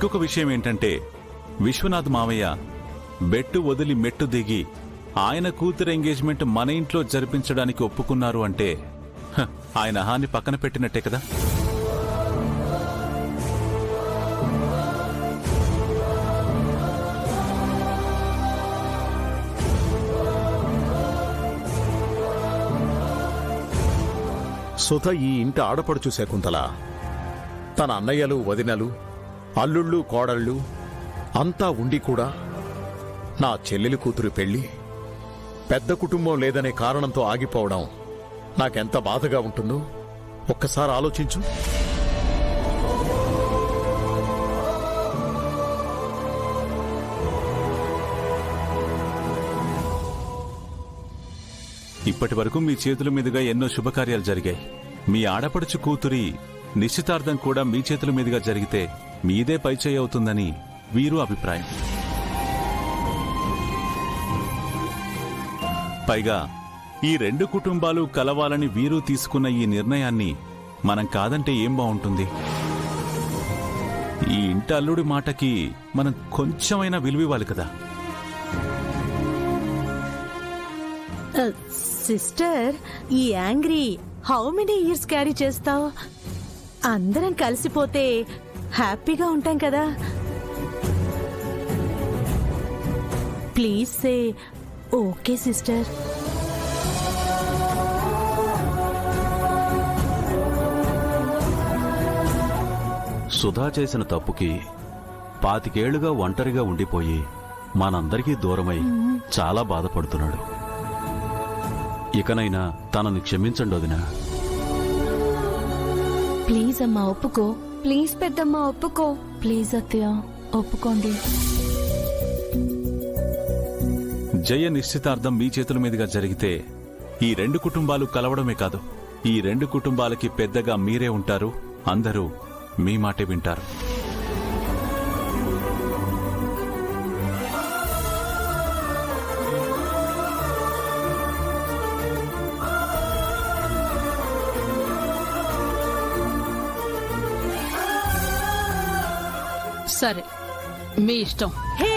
ఇంకొక విషయం ఏంటంటే విశ్వనాథ్ మావయ్య బెట్టు వదిలి మెట్టు దిగి ఆయన కూతురు ఎంగేజ్మెంట్ మన ఇంట్లో జరిపించడానికి ఒప్పుకున్నారు అంటే ఆయన అహాన్ని పక్కన పెట్టినట్టే కదా. సుధ ఈ ఇంటి ఆడపడుచు శకుంతల. తన అన్నయ్యలు, వదినలు, అల్లుళ్ళు, కోడళ్ళు అంతా ఉండి కూడా నా చెల్లెలి కూతురు పెళ్లి పెద్ద కుటుంబం లేదనే కారణంతో ఆగిపోవడం నాకెంత బాధగా ఉంటుందో ఒక్కసారి ఆలోచించు. ఇప్పటి వరకు మీ చేతుల మీదుగా ఎన్నో శుభకార్యాలు జరిగాయి. మీ ఆడపడుచు కూతురి నిశ్చితార్థం కూడా మీ చేతుల మీదుగా జరిగితే మీదే పైచేయి అవుతుందని వీరు అభిప్రాయం. పైగా ఈ రెండు కుటుంబాలు కలవాలని వీరు తీసుకున్న ఈ నిర్ణయాన్ని మనం కాదంటే ఏం బాగుంటుంది? ఈ ఇంటి అల్లుడి మాటకి మనం కొంచెమైనా విలువివ్వాలి కదా. సిస్టర్, ఈ angry how many years carry చేస్తావు? అందరం కలిసిపోతే హ్యాపీగా ఉంటాం కదా. Please say okay sister. Sudha చేసిన తప్పుకి 25 ఏళ్లుగా ఒంటరిగా ఉండిపోయి మనందరికీ దూరమై చాలా బాధపడుతున్నాడు. ఇకనైనా తనని క్షమించండి వదినా. ప్లీజ్ అమ్మా ఒప్పుకో. ప్లీజ్ పెద్దమ్మ ఒప్పుకో. ప్లీజ్ అత్తయ్య ఒప్పుకోండి. జయ నిశ్చితార్థం మీ చేతుల మీదుగా జరిగితే ఈ రెండు కుటుంబాలు కలవడమే కాదు, ఈ రెండు కుటుంబాలకి పెద్దగా మీరే ఉంటారు. అందరూ మీ మాటే వింటారు. సరే, మీ ఇష్టం. హే